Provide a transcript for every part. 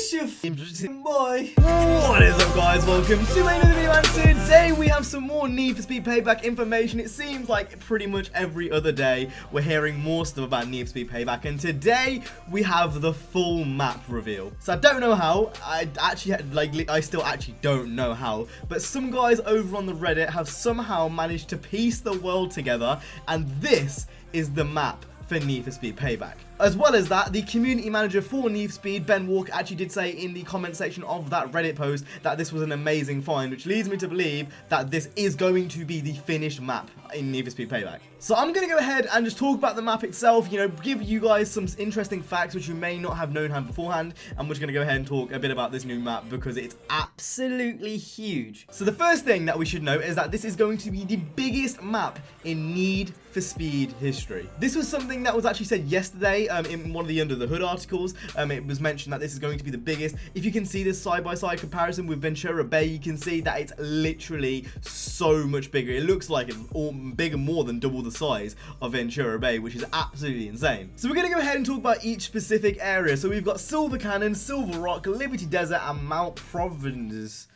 It's your boy. What is up, guys? Welcome to another video, and today we have some more Need for Speed Payback information. It seems like pretty much every other day we're hearing more stuff about Need for Speed Payback, and today we have the full map reveal. So I don't know how. I still actually don't know how, but some guys over on the Reddit have somehow managed to piece the world together, and this is the map for Need for Speed Payback. As well as that, the community manager for Need for Speed, Ben Walker, actually did say in the comment section of that Reddit post that this was an amazing find, which leads me to believe that this is going to be the finished map in Need for Speed Payback. So I'm going to go ahead and just talk about the map itself, give you guys some interesting facts which you may not have known beforehand, and we're just going to go ahead and talk a bit about this new map because it's absolutely huge. So the first thing that we should note is that this is going to be the biggest map in Need for Speed history. This was something that was actually said yesterday in one of the Under the Hood articles. It was mentioned that this is going to be the biggest. If you can see this side-by-side comparison with Ventura Bay, you can see that it's literally so much bigger. It looks like it's all bigger, more than double the size of Ventura Bay, which is absolutely insane. So we're going to go ahead and talk about each specific area. So we've got Silver Canyon, Silver Rock, Liberty Desert, and Mount Providence.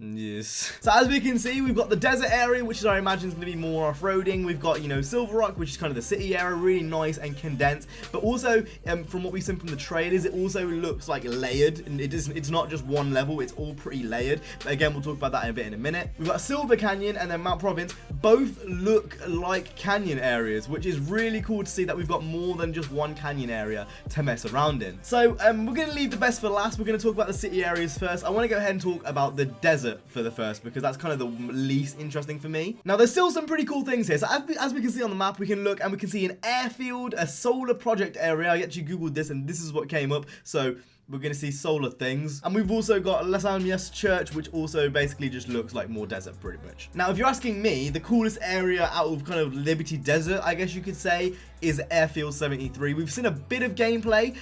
Yes. So as we can see, we've got the desert area, which I imagine is going to be more off-roading. We've got, Silver Rock, which is kind of the city area, really nice and condensed. But also, from what we've seen from the trailers, it also looks like layered, and it's not just one level, it's all pretty layered. But again, we'll talk about that in a minute. We've got Silver Canyon and then Mount Providence. Both look like canyon areas, which is really cool to see that we've got more than just one canyon area to mess around in. So we're going to leave the best for last. We're going to talk about the city areas first. I want to go ahead and talk about the desert for the first, because that's kind of the least interesting for me. Now, there's still some pretty cool things here. So as we can see on the map, we can look and we can see an airfield, a solar project area. I actually googled this and this is what came up. So we're going to see solar things. And we've also got Las Almas Church, which also basically just looks like more desert pretty much. Now, if you're asking me, the coolest area out of kind of Liberty Desert, I guess you could say, is Airfield 73. We've seen a bit of gameplay,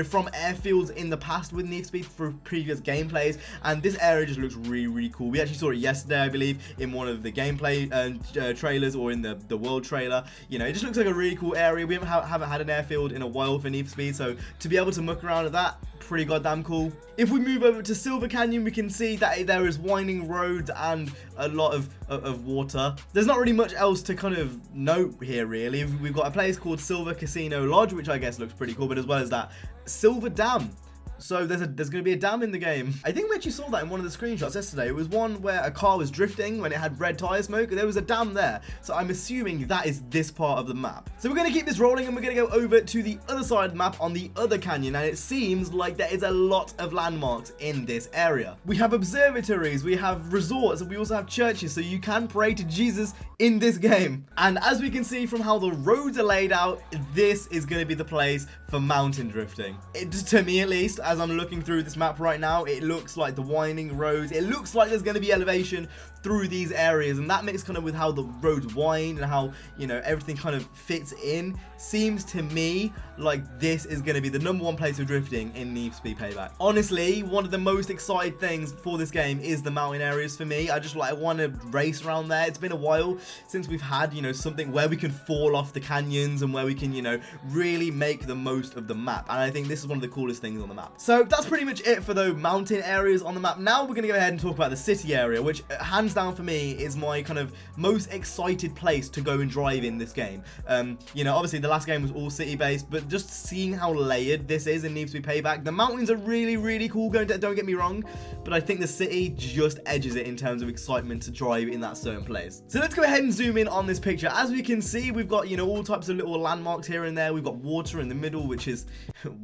from airfields in the past with Need for Speed through previous gameplays, and this area just looks really, really cool. We actually saw it yesterday, I believe, in one of the gameplay trailers, or in the world trailer. It just looks like a really cool area. We haven't had an airfield in a while for Need for Speed, so to be able to muck around at that, pretty goddamn cool. If we move over to Silver Canyon, we can see that there is winding roads and a lot of water. There's not really much else to kind of note here, really. We've got a place called Silver Casino Lodge, which I guess looks pretty cool, but as well as that, Silver Dam. So there's going to be a dam in the game. I think we actually saw that in one of the screenshots yesterday. It was one where a car was drifting when it had red tire smoke. There was a dam there. So I'm assuming that is this part of the map. So we're going to keep this rolling and we're going to go over to the other side of the map on the other canyon. And it seems like there is a lot of landmarks in this area. We have observatories, we have resorts, and we also have churches. So you can pray to Jesus in this game. And as we can see from how the roads are laid out, this is going to be the place for mountain drifting. To me at least, as I'm looking through this map right now, it looks like the winding roads. It looks like there's going to be elevation through these areas, and that mix kind of with how the roads wind and how, everything kind of fits in, seems to me like this is going to be the #1 place for drifting in Need for Speed Payback. Honestly, one of the most exciting things for this game is the mountain areas for me. I want to race around there. It's been a while since we've had, something where we can fall off the canyons and where we can, really make the most of the map. And I think this is one of the coolest things on the map. So that's pretty much it for the mountain areas on the map. Now we're going to go ahead and talk about the city area, which hands down for me is my kind of most excited place to go and drive in this game. Obviously the last game was all city based, but just seeing how layered this is in Need for Speed Payback, the mountains are really, really cool, don't get me wrong, but I think the city just edges it in terms of excitement to drive in that certain place. So let's go ahead and zoom in on this picture. As we can see, we've got, all types of little landmarks here and there. We've got water in the middle, which is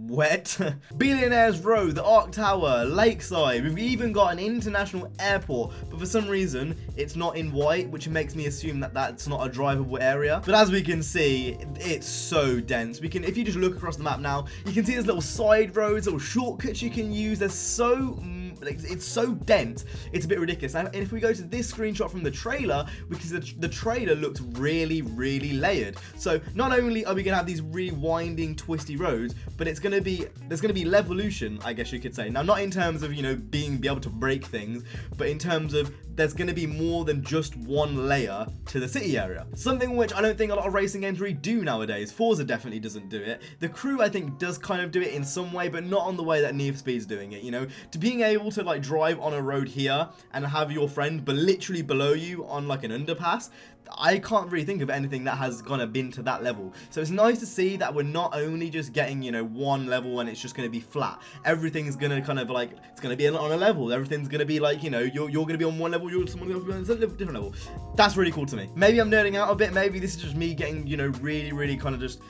wet. Billionaires Row, the Arc Tower, Lakeside. We've even got an international airport, but for some reason it's not in white, which makes me assume that that's not a drivable area. But as we can see, it's so dense. If you just look across the map now, you can see there's little side roads, little shortcuts you can use. There's so it's so dense, it's a bit ridiculous. And if we go to this screenshot from the trailer, we can see the trailer looks really, really layered. So not only are we gonna have these rewinding, twisty roads, but there's gonna be levolution, I guess you could say. Now, not in terms of, you know, be able to break things, but in terms of there's going to be more than just one layer to the city area. Something which I don't think a lot of racing games really do nowadays. Forza definitely doesn't do it. The Crew, I think, does kind of do it in some way, but not on the way that Need for Speed's doing it, you know? To being able to, like, drive on a road here and have your friend but literally below you on, like, an underpass, I can't really think of anything that has kind of been to that level. So it's nice to see that we're not only just getting, you know, one level and it's just going to be flat. Everything's going to kind of like, it's going to be on a level. Everything's going to be like, you know, you're going to be on one level, someone's going to be on a different level. That's really cool to me. Maybe I'm nerding out a bit. Maybe this is just me getting, you know, really, really kind of just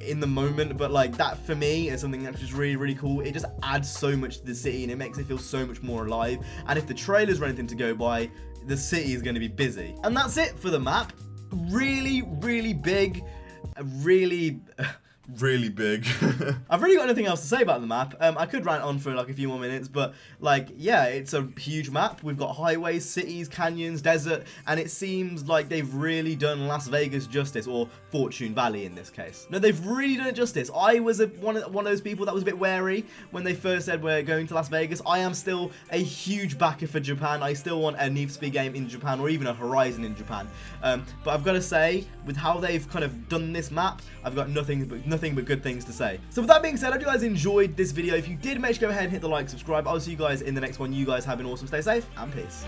in the moment, but like that for me is something that's just really, really cool. It just adds so much to the city and it makes it feel so much more alive. And if the trailers are anything to go by, the city is going to be busy. And that's it for the map. Really, really big, really big. I've really got nothing else to say about the map. I could rant on for like a few more minutes, but like, yeah, it's a huge map. We've got highways, cities, canyons, desert, and it seems like they've really done Las Vegas justice, or Fortune Valley in this case. No, they've really done it justice. I was one of those people that was a bit wary when they first said we're going to Las Vegas. I am still a huge backer for Japan. I still want a Need for Speed game in Japan, or even a Horizon in Japan. But I've got to say, with how they've kind of done this map, I've got nothing but good things to say. So with that being said, I hope you guys enjoyed this video. If you did, make sure to go ahead and hit the like, subscribe. I'll see you guys in the next one. You guys have been awesome. Stay safe and peace.